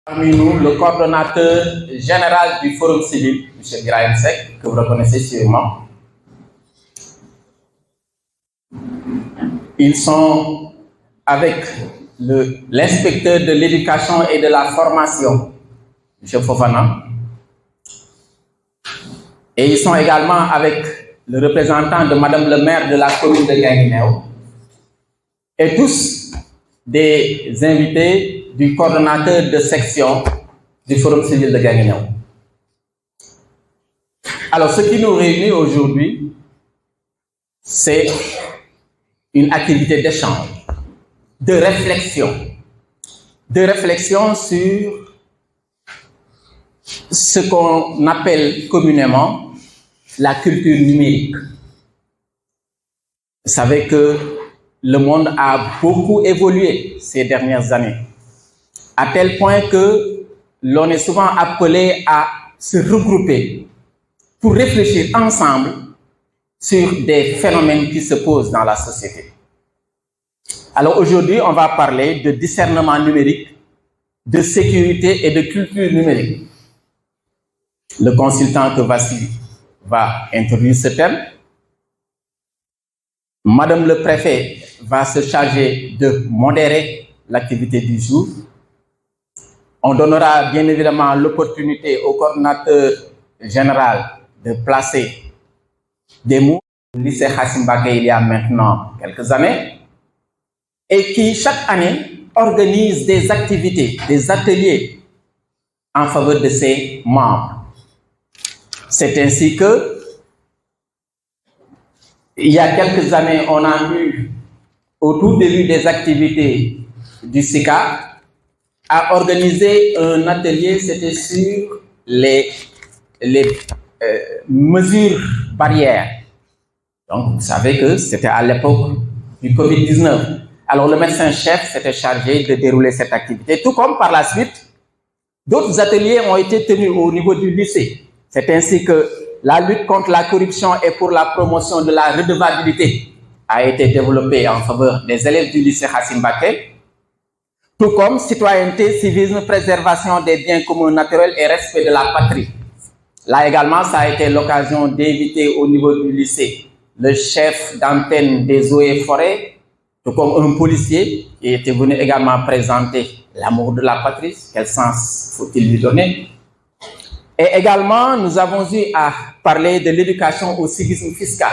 Parmi nous, le coordonnateur général du Forum civil, M. Birahim Seck, que vous reconnaissez sûrement. Ils sont avec l'inspecteur de l'éducation et de la formation, M. Fofana. Et ils sont également avec le représentant de Madame le maire de la commune de Guinguinéo. Et tous des invités du coordonnateur de section du Forum civil de Guinguinéo. Alors, ce qui nous réunit aujourd'hui, c'est une activité d'échange, de réflexion sur ce qu'on appelle communément la culture numérique. Vous savez que le monde a beaucoup évolué ces dernières années, à tel point que l'on est souvent appelé à se regrouper pour réfléchir ensemble sur des phénomènes qui se posent dans la société. Alors aujourd'hui, on va parler de discernement numérique, de sécurité et de culture numérique. Le consultant que Vassi va introduire ce thème. Madame le préfet va se charger de modérer l'activité du jour. On donnera bien évidemment l'opportunité au coordinateur général de placer des mots au lycée Hassim Baké il y a maintenant quelques années et qui chaque année organise des activités, des ateliers en faveur de ses membres. C'est ainsi que il y a quelques années, on a eu au tout début des activités du SICA à organiser un atelier, c'était sur les mesures barrières. Donc, vous savez que c'était à l'époque du Covid-19. Alors, le médecin-chef s'était chargé de dérouler cette activité, tout comme par la suite, d'autres ateliers ont été tenus au niveau du lycée. C'est ainsi que la lutte contre la corruption et pour la promotion de la redevabilité a été développée en faveur des élèves du lycée Hassim Baké, tout comme citoyenneté, civisme, préservation des biens communs naturels et respect de la patrie. Là également, ça a été l'occasion d'inviter au niveau du lycée le chef d'antenne des eaux et forêts, tout comme un policier qui était venu également présenter l'amour de la patrie, quel sens faut-il lui donner. Et également, nous avons eu à parler de l'éducation au civisme fiscal.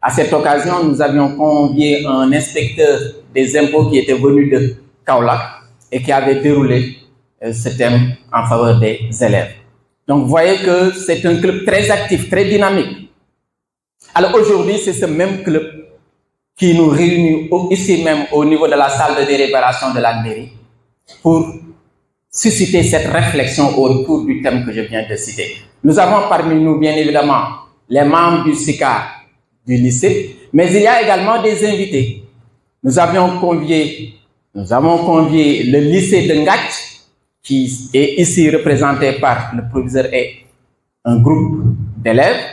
À cette occasion, nous avions convié un inspecteur des impôts qui était venu de Kaolack et qui avait déroulé ce thème en faveur des élèves. Donc, vous voyez que c'est un club très actif, très dynamique. Alors aujourd'hui, c'est ce même club qui nous réunit ici même au niveau de la salle de délibération de la mairie pour susciter cette réflexion autour du thème que je viens de citer. Nous avons parmi nous, bien évidemment, les membres du SICA du lycée, mais il y a également des invités. Nous avons convié le lycée de Ngatch, qui est ici représenté par le proviseur et un groupe d'élèves.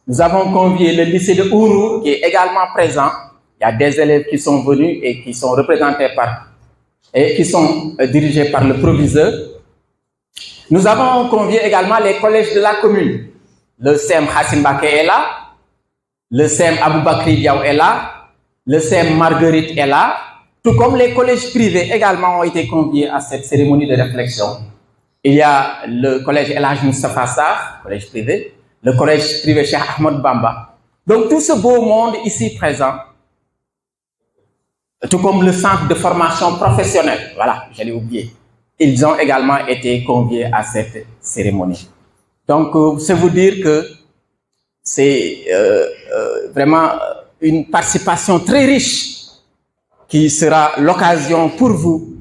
Nous avons convié le lycée de Ourou, qui est également présent. Il y a des élèves qui sont venus et qui sont représentés et qui sont dirigés par le proviseur. Nous avons convié également les collèges de la commune. Le CEM Hassim Baké est là, le CEM Aboubakri Diaw est là, le CEM Marguerite est là, tout comme les collèges privés également ont été conviés à cette cérémonie de réflexion. Il y a le collège El Hadj Moustapha Sarr, collège privé, le collège privé Cheikh Ahmed Bamba. Donc tout ce beau monde ici présent, tout comme le centre de formation professionnelle, voilà, j'allais oublier, ils ont également été conviés à cette cérémonie. Donc, c'est vous dire que c'est vraiment une participation très riche qui sera l'occasion pour vous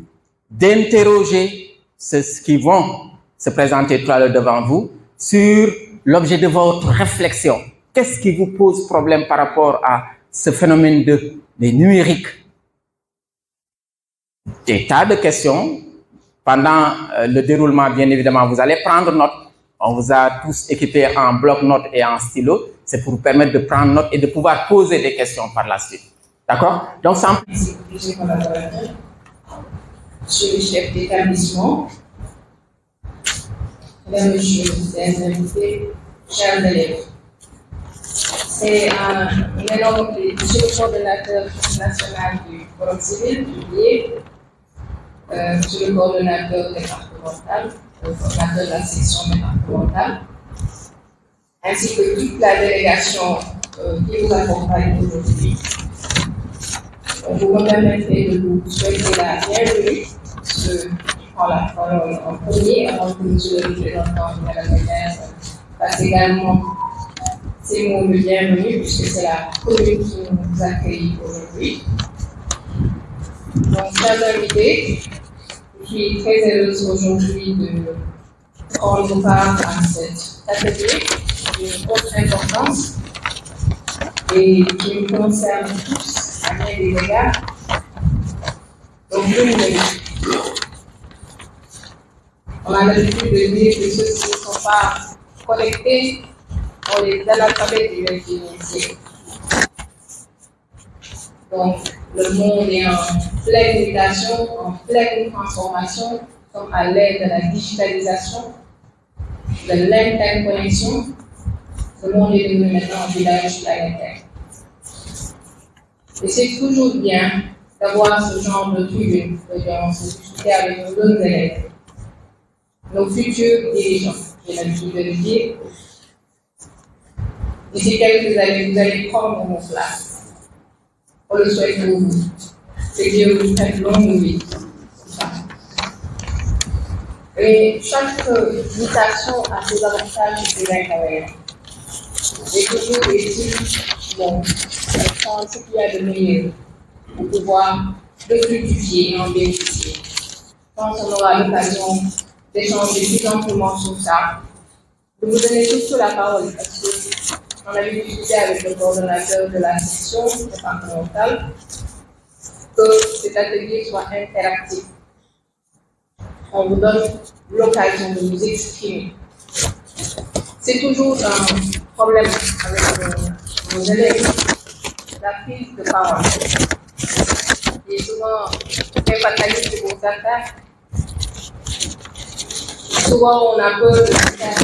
d'interroger ceux qui vont se présenter tout à l'heure devant vous sur l'objet de votre réflexion. Qu'est-ce qui vous pose problème par rapport à ce phénomène de numérique? Des tas de questions. Pendant le déroulement, bien évidemment, vous allez prendre note. On vous a tous équipés en bloc-notes et en stylo. C'est pour vous permettre de prendre note et de pouvoir poser des questions par la suite. D'accord? Donc, sans... Je suis le chef d'établissement Mesdames, Messieurs, chers invités, chers élèves. C'est un énorme plaisir. Je suis le coordonnateur national du Forum civil, je suis le coordonnateur départemental, le coordonnateur de la section départementale, ainsi que toute la délégation qui vous accompagne aujourd'hui. Vous me permettez de vous souhaiter la bienvenue, ceux qui prend la parole en premier, avant que monsieur le représentant de la maire fasse également ces mots de bienvenue, puisque c'est la commune qui nous accueille aujourd'hui. Donc, chers invités, je suis très heureuse aujourd'hui de prendre part à cet atelier d'une haute importance et qui nous concerne tous à bien des égards. Donc, on a l'habitude de dire que ceux qui ne sont pas connectés ont les analphabètes du XXIe siècle. Donc, le monde est en pleine mutation, en pleine transformation, comme à l'aide de la digitalisation, de l'interconnexion. Le monde est devenu maintenant un village planétaire. Et c'est toujours bien d'avoir ce genre de tribune, de se discuter avec nos jeunes élèves, nos futurs dirigeants, j'ai l'habitude de le dire. D'ici quelques années, vous allez prendre nos places. On le souhaite pour vous. Que Dieu vous fasse longue vie. Et chaque mutation a ses avantages et ses inconvénients. Et toujours est-il bon de prendre ce qu'il y a de meilleur pour pouvoir le fructifier et en bénéficier. Quand on aura l'occasion d'échanger plus amplement sur ça, de vous donner toute la parole parce que on avait discuté avec le coordonnateur de la section départementale que cet atelier soit interactif. On vous donne l'occasion de vous exprimer. C'est toujours un problème avec nos élèves, la prise de parole. Et souvent très fataliste pour certains. Souvent, on a peur de se faire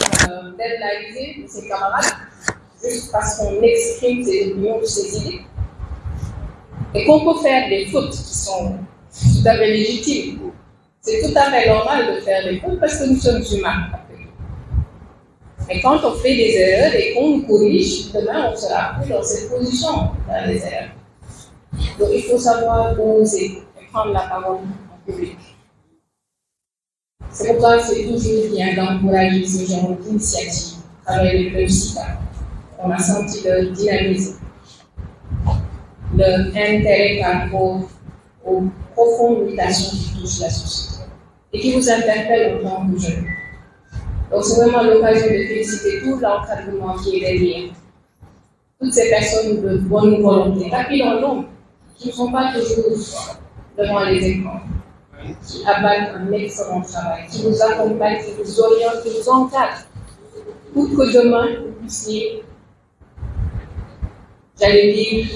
deadliniser de ses camarades juste parce qu'on exprime ses opinions ou ses idées. Et qu'on peut faire des fautes qui sont tout à fait légitimes. C'est tout à fait normal de faire des fautes parce que nous sommes humains. Mais quand on fait des erreurs et qu'on nous corrige, demain on sera plus dans cette position dans les erreurs. Donc il faut savoir oser et prendre la parole en public. C'est pourquoi c'est toujours bien d'encourager ce genre d'initiative avec les clubs SICA. On a senti le dynamisme, l'intérêt par rapport aux profondes mutations qui touchent la société et qui vous interpellent en tant que jeunes. Donc c'est vraiment l'occasion de féliciter tout l'encadrement qui est derrière. Toutes ces personnes de bonne volonté, tapis dans l'ombre, qui ne sont pas toujours devant les écrans, qui abattent un excellent travail, qui nous accompagnent, qui nous orientent, qui nous encadrent, pour que demain, vous puissiez, j'allais dire,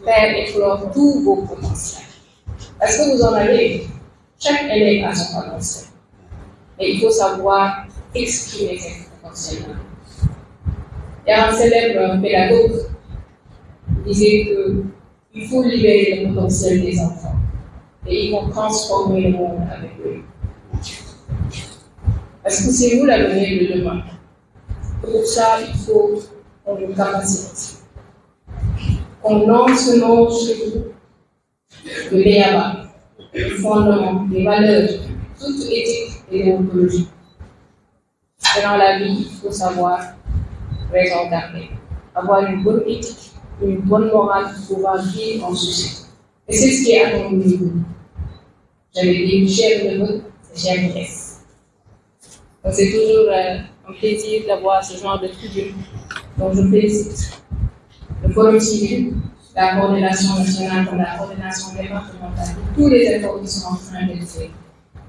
faire éclore tous vos potentiels. Parce que vous en avez, chaque élève a son potentiel. Et il faut savoir exprimer ces potentiels-là. Il y a un célèbre pédagogue qui disait qu'il faut libérer le potentiel des enfants et ils vont transformer le monde avec eux. Parce que c'est vous l'avenir de demain. Pour ça, il faut qu'on nous capacite. On ensemente chez vous le béaba, le fondement, les valeurs, toute éthique et déontologie. Et dans la vie, il faut savoir raison garder, avoir une bonne éthique, une bonne morale pour pouvoir vivre en société. Et c'est ce qui est attendu de vous. J'avais dit, chère neveu, chère nièce. Donc c'est toujours un plaisir d'avoir ce genre de tribune. Donc je félicite le Forum civil, la coordination nationale comme la coordination départementale, tous les efforts qui sont en train d'être faits.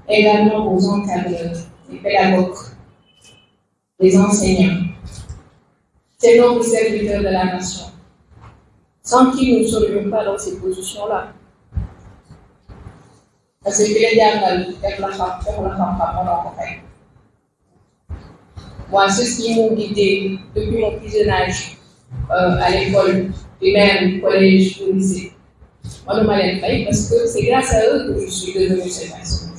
Également aux encadreurs, les pédagogues, les enseignants, ces nobles serviteurs de la nation, sans qui nous ne serions pas dans ces positions-là. Parce que les diables, on a compris. Moi, c'est ce qui m'ont guidé depuis mon plus jeune âge à l'école primaire, collège, au lycée. Moi, je m'allais faire parce que c'est grâce à eux que je suis devenue cette personne.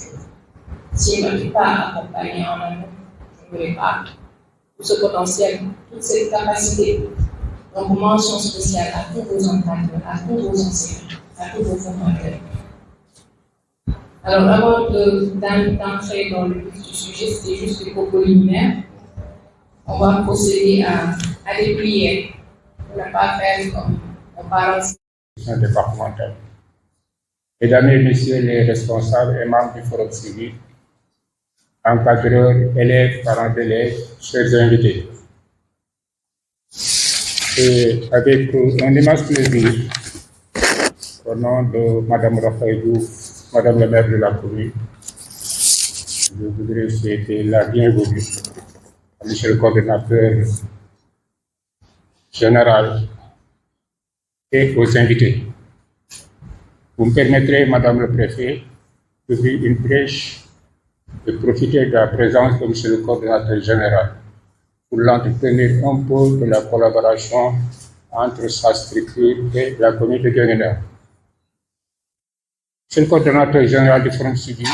Si je ne m'avais pas accompagné en amont, je n'aurais pas tout ce potentiel, toute cette capacité. Donc, mention spéciale à tous vos encadreurs, à tous vos enseignants, à tous vos formateurs. Alors, avant d'entrer dans le vif du sujet, c'était juste des propos liminaires. On va procéder à des prières. On n'a pas à faire comme on parle. Départementale. Mesdames et Messieurs les responsables et membres du Forum civil, encadreurs, élèves, parents d'élèves, chers invités. Et avec un immense plaisir, au nom de Mme Raphaël Diouf, Madame la maire de la commune, je voudrais souhaiter la bienvenue à Monsieur le coordonnateur général et aux invités. Vous me permettrez, Madame le Préfet, d'ouvrir une brèche et profiter de la présence de Monsieur le coordonnateur général pour l'entretenir un peu de la collaboration entre sa structure et la commune de Guinguinéo. Monsieur le coordonnateur général du Forum civil,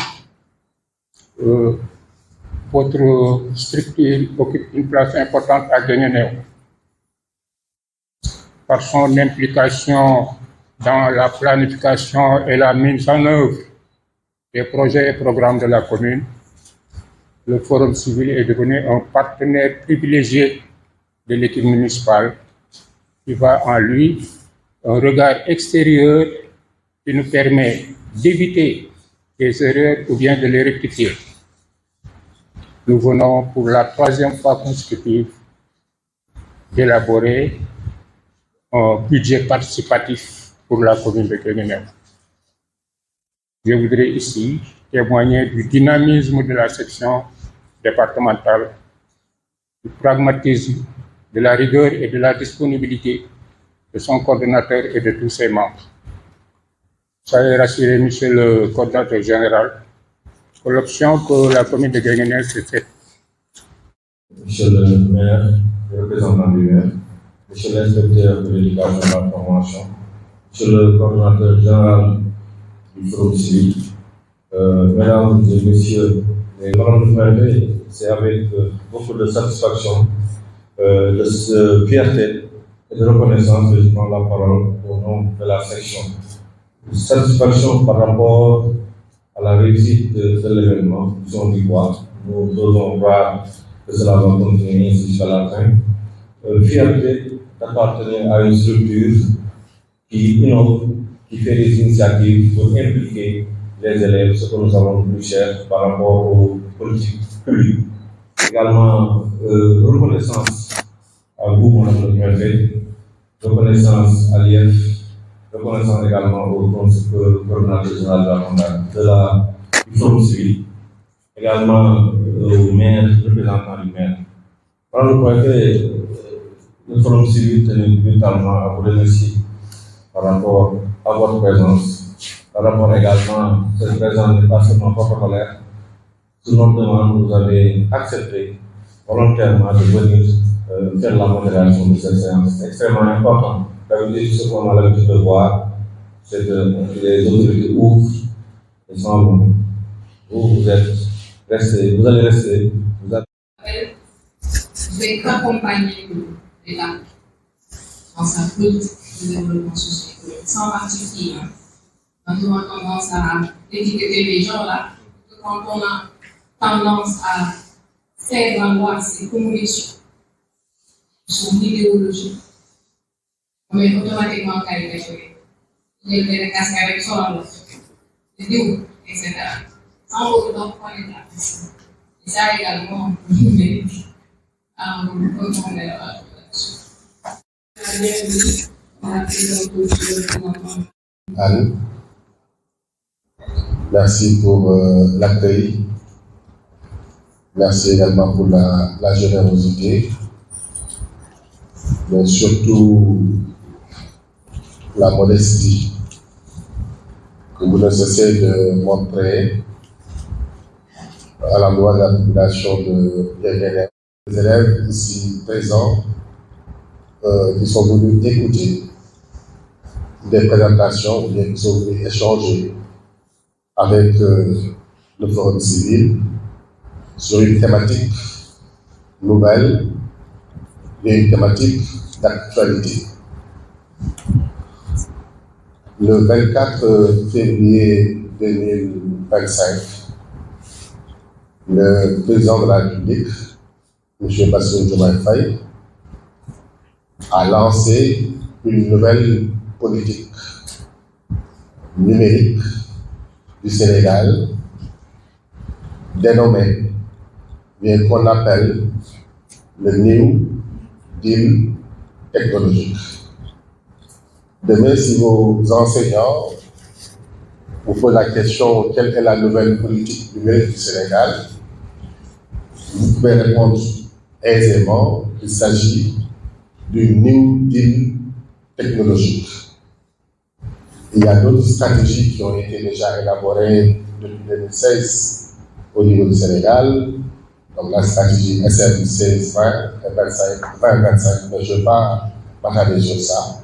votre structure occupe une place importante à Guinguinéo par son implication dans la planification et la mise en œuvre des projets et programmes de la commune. Le Forum civil est devenu un partenaire privilégié de l'équipe municipale qui voit en lui un regard extérieur qui nous permet d'éviter des erreurs ou bien de les rectifier. Nous venons pour la troisième fois consécutive d'élaborer un budget participatif pour la commune de Guinguinéo. Je voudrais ici témoigner du dynamisme de la section départementale, du pragmatisme, de la rigueur et de la disponibilité de son coordonnateur et de tous ses membres. Soyez rassuré, Monsieur le coordonnateur général, que l'option que la commune de Guinguinéo s'est faite. Monsieur le maire, le représentant du maire, Monsieur l'inspecteur de l'éducation et de la formation, Monsieur le coordonnateur général du Forum civil, Mesdames et Messieurs, c'est avec beaucoup de satisfaction, de fierté et de reconnaissance que je prends la parole au nom de la section. Satisfaction par rapport à la réussite de l'événement, nous sommes du quoi, nous devons voir que cela va continuer jusqu'à la fin. Fierté d'appartenir à une structure qui innove, qui fait des initiatives pour impliquer les élèves, ce que nous avons plus cher par rapport aux politiques publiques. Également, reconnaissance à vous, Madame le Préfet, reconnaissance à l'IF, reconnaissance également au coordonnateur général du Forum civil, également au maire, représentant du maire. Madame le Préfet, le Forum civil tenait brutalement à vous remercier par rapport à votre présence, par rapport également à cette présence n'est pas seulement protocolaire. Sous notre demande, vous avez accepté volontairement de venir faire la modération de cette séance. C'est extrêmement important. D'habitude, ce qu'on a l'habitude de voir, c'est que les autorités ouvrent et s'en vont. Vous êtes restés, vous allez rester. Je vais accompagner l'État dans sa politique de développement socio-économique, sans particulier. Nous avons tendance à étiqueter les gens là, que quand on a tendance à faire valoir ses convictions, son idéologie, on met automatiquement qualifié. Il y a des casques avec son langue, des dieux, etc. Sans autant prendre les places. Et ça également, nous mérite à comprendre la Anne, merci pour l'accueil. Merci également pour la générosité, mais surtout la modestie que vous ne cessez de montrer à l'endroit de la population de Guinguinéo. les élèves ici présents qui sont venus écouter des présentations, ou bien qui sont venus échanger avec le Forum civil sur une thématique nouvelle et une thématique d'actualité. Le 24 février 2025, le président de la République, M. Bassirou Diomaye Faye, a lancé une nouvelle politique numérique du Sénégal, dénommée, bien qu'on appelle le New Deal technologique. Demain, si vos enseignants vous posent la question quelle est la nouvelle politique numérique du Sénégal, vous pouvez répondre aisément qu'il s'agit du New Deal technologique. Il y a d'autres stratégies qui ont été déjà élaborées depuis 2016 au niveau du Sénégal, comme la stratégie SM 16-20 et 20-25, mais je ne vais pas m'attarder sur ça.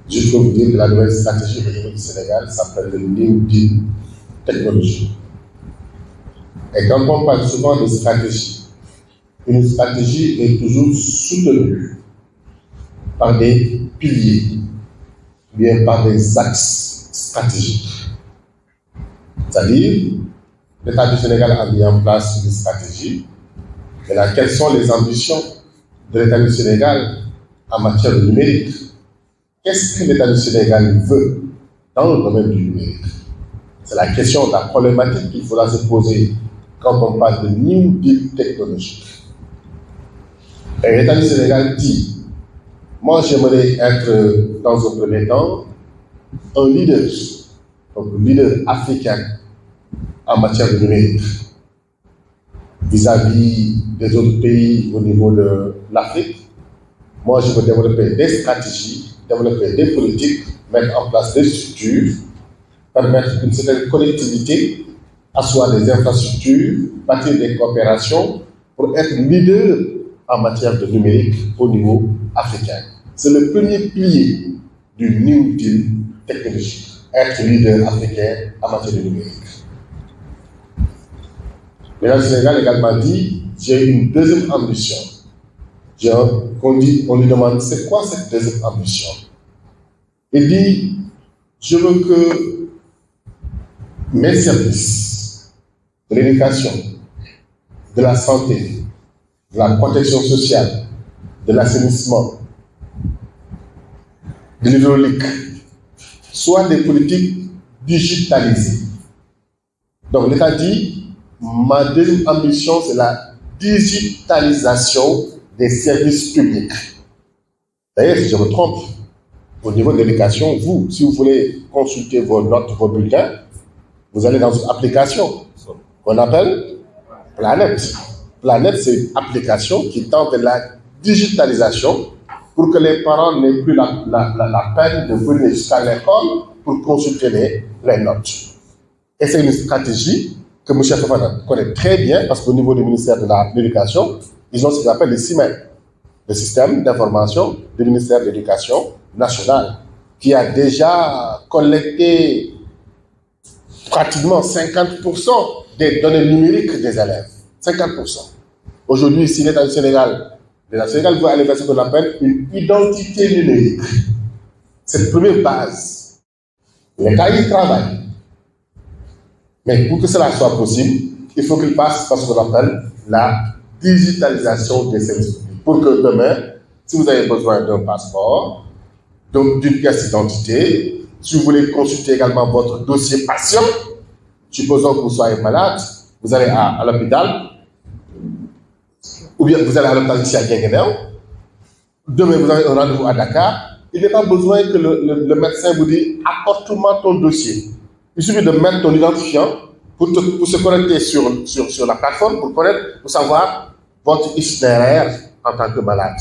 Juste pour vous dire que la nouvelle stratégie au niveau du Sénégal s'appelle le New Deal technologique. Et quand on parle souvent de stratégie, une stratégie est toujours soutenue par des piliers, bien par des axes stratégiques. C'est-à-dire, l'État du Sénégal a mis en place une stratégie. Et là, quelles sont les ambitions de l'État du Sénégal en matière de numérique? Qu'est-ce que l'État du Sénégal veut dans le domaine du numérique? C'est la question de la problématique qu'il faudra se poser quand on parle de New Deal technologique. Et l'État du Sénégal dit, moi j'aimerais être dans un premier temps un leader, donc un leader africain en matière de numérique vis-à-vis des autres pays au niveau de l'Afrique. Moi je veux développer des stratégies, développer des politiques, mettre en place des structures, permettre une certaine connectivité, asseoir des infrastructures, bâtir des coopérations pour être leader en matière de numérique au niveau africain. C'est le premier pilier du New Deal technologique, être leader africain en matière de numérique. Le Sénégal également dit, j'ai une deuxième ambition. On lui demande, c'est quoi cette deuxième ambition? Il dit, je veux que mes services de l'éducation, de la santé, de la protection sociale, de l'assainissement, de l'hydraulique, soient des politiques digitalisées. Donc l'État dit, ma deuxième ambition, c'est la digitalisation des services publics. D'ailleurs, si je me trompe, au niveau de l'éducation, vous, si vous voulez consulter vos notes, vos bulletins, vous allez dans une application qu'on appelle Planète. Planète, c'est une application qui tente la digitalisation pour que les parents n'aient plus la peine de venir jusqu'à l'école pour consulter les notes. Et c'est une stratégie que M. Fofana connaît très bien parce qu'au niveau du ministère de l'Éducation, ils ont ce qu'ils appellent le CIMEN, le système d'information du ministère de l'Éducation nationale, qui a déjà collecté pratiquement 50% des données numériques des élèves. 50%. Aujourd'hui, si l'État du Sénégal, veut aller vers ce qu'on appelle une identité numérique. Cette première base, l'État y travaille. Mais pour que cela soit possible, il faut qu'il passe par ce qu'on appelle la digitalisation des services publics. Pour que demain, si vous avez besoin d'un passeport, d'une pièce d'identité, si vous voulez consulter également votre dossier patient, supposons que vous soyez malade, vous allez à l'hôpital, ou bien vous allez à l'hôpital ici à Guinguinéo, demain vous avez un rendez-vous à Dakar, il n'y a pas besoin que le médecin vous dise apporte-moi ton dossier. Il suffit de mettre ton identifiant pour se connecter sur la plateforme pour savoir votre itinéraire en tant que malade.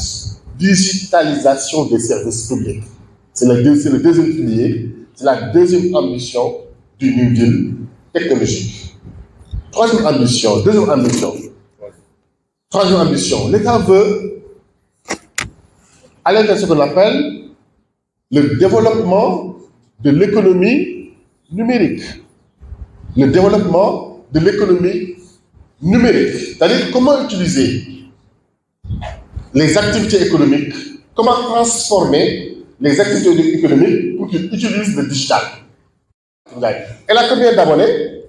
Digitalisation des services publics. C'est le deuxième pilier, c'est la deuxième ambition du New Deal technologique. Deuxième ambition, Troisième ambition, l'État veut aller vers ce qu'on appelle le développement de l'économie numérique. Le développement de l'économie numérique. C'est-à-dire comment utiliser les activités économiques, comment transformer les activités économiques pour qu'ils utilisent le digital. Elle a combien d'abonnés?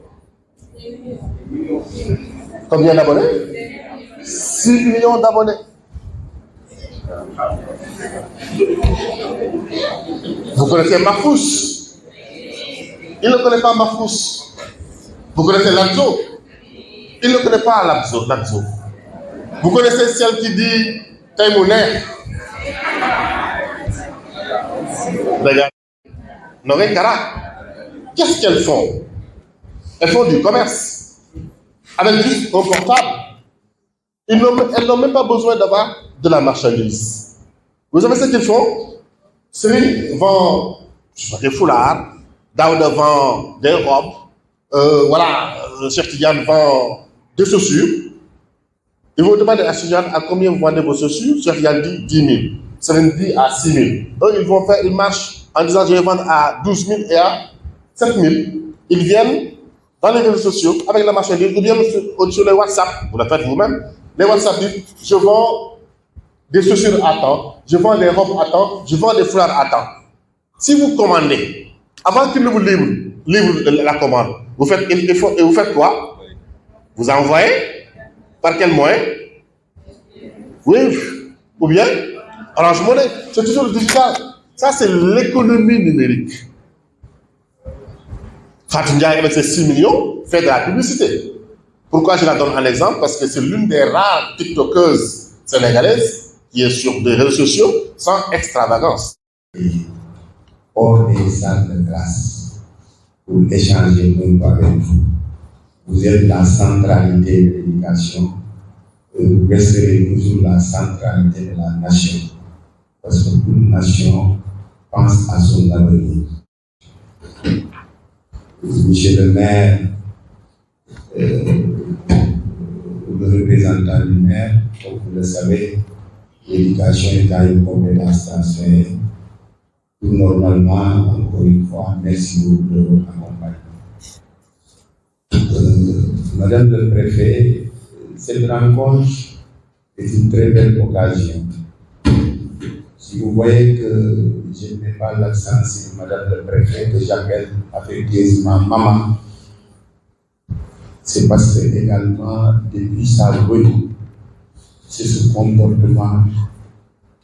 Combien d'abonnés? 6 millions d'abonnés. Vous connaissez Mahfouz? Il ne connaît pas Mahfouz. Vous connaissez Latzo? Il ne connaît pas Latzo. Vous connaissez celle qui dit Taïmouné? Regarde. Noré Kara. Qu'est-ce qu'elles font? Elles font du commerce. Avec juste un portable. Elles n'ont même pas besoin d'avoir de la marchandise. Vous savez ce qu'ils font? Cyril vend, je sais pas, des foulards, Daouda vend des robes, Cheikh Tidiane vend des chaussures. Ils vont demander à Tidiane à combien vous vendez vos chaussures. Cheikh Tidiane dit 10 000. Cyril dit à 6 000. Donc ils marchent en disant je vais vendre à 12 000 et à 7 000. Ils viennent dans les réseaux sociaux avec la marchandise ou bien sur les WhatsApp, vous le faites vous-même. Les WhatsApp disent je vends des chaussures à temps, je vends des robes à temps, je vends des foulards à temps. Si vous commandez, avant qu'il ne vous livre la commande, vous faites quoi? Vous envoyez par quel moyen? Wave ou bien Orange Money. C'est toujours le digital. Ça, c'est l'économie numérique. Fatou Ndiaye, avec ses 6 millions, fait de la publicité. Pourquoi je la donne en exemple? Parce que c'est l'une des rares TikTokeuses sénégalaises qui est sur des réseaux sociaux sans extravagance. Hors des salles de classe pour échanger avec vous. Vous êtes la centralité de l'éducation et vous resterez toujours la centralité de la nation. Parce que toute nation pense à son avenir. Monsieur le maire, le représentant du maire, comme vous le savez, l'éducation est une compétence transférée. Tout normalement, encore une fois, merci beaucoup de votre accompagnement. Madame le préfet, cette rencontre est une très belle occasion. Si vous voyez que je ne mets pas l'accent sur Madame le préfet, que j'appelle affectueusement maman, c'est parce que également, depuis sa venue, c'est ce comportement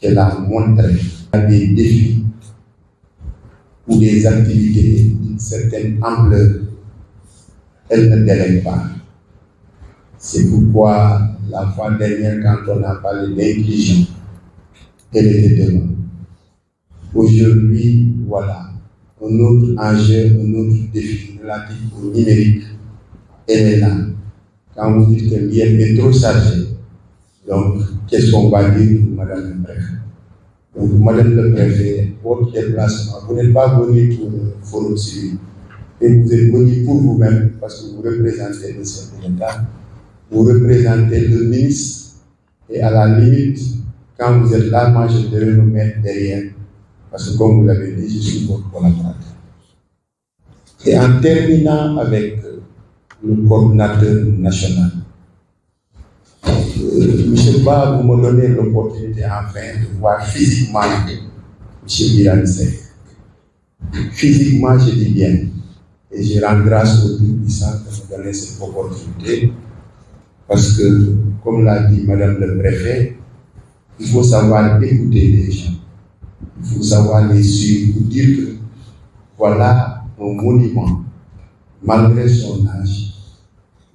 qu'elle a montré. Il y a des défis ou des activités d'une certaine ampleur, elle ne délègue pas. C'est pourquoi la fois dernière, quand on a parlé d'inclusion, elle était devant. Aujourd'hui, voilà, un autre enjeu, un autre défi relatif au numérique, elle est là. Quand vous dites que l'IM est trop chargé, donc qu'est-ce qu'on va dire, Madame le Préfet? Donc, Madame le Préfet, votre déplacement, vous n'êtes pas venu pour le forum civil, et vous êtes venu pour vous-même, parce que vous représentez le chef de l'État, vous représentez le ministre, et à la limite, quand vous êtes là, moi je devrais me mettre derrière, parce que comme vous l'avez dit, je suis votre collaborateur. Et en terminant avec le coordinateur national, M. Ba, vous me donnez l'opportunité enfin de voir physiquement M. Birame Seck. Physiquement, je dis bien. Et je rends grâce au Tout-Puissant de me donner cette opportunité. Parce que, comme l'a dit Madame le Préfet, il faut savoir écouter les gens. Il faut savoir les suivre pour dire que voilà un monument, malgré son âge.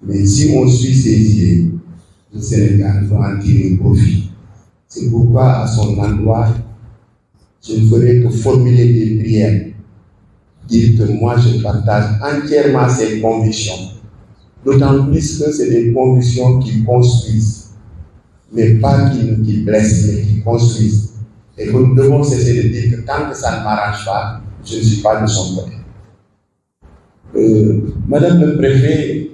Mais si on suit ses idées, le Sénégal va en tirer profit. C'est pourquoi, à son endroit, je ne ferai que formuler des prières, dire que moi je partage entièrement ces convictions, d'autant plus que c'est des convictions qui construisent, mais pas qui blessent, mais qui construisent. Et que nous devons cesser de dire que tant que ça ne m'arrange pas, je ne suis pas de son côté. Madame le Préfet,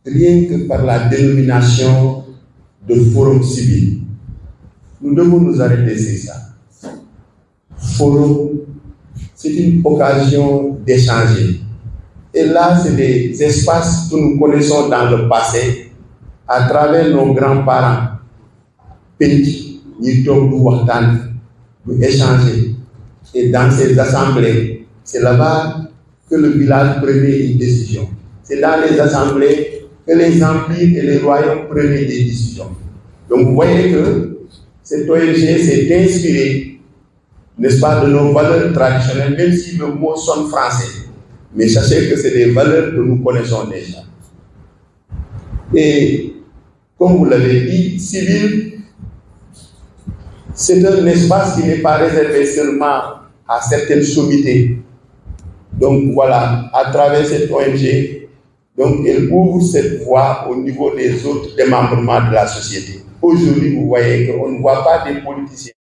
rien que par la dénomination de forum civil. Nous devons nous arrêter, c'est ça. Forum, c'est une occasion d'échanger. Et là, c'est des espaces que nous connaissons dans le passé à travers nos grands-parents. Petit, nous échanger. Et dans ces assemblées, c'est là-bas que le village prenait une décision. C'est dans les assemblées que les empires et les royaumes prenaient des décisions. Donc vous voyez que cette ONG s'est inspirée, n'est-ce pas, de nos valeurs traditionnelles, même si le mot sonne français. Mais sachez que c'est des valeurs que nous connaissons déjà. Et comme vous l'avez dit, civil, c'est un espace qui n'est pas réservé seulement à certaines sommités. Donc voilà, à travers cette ONG, donc elle ouvre cette voie au niveau des autres démembrements de la société. Aujourd'hui, vous voyez qu'on ne voit pas des politiciens.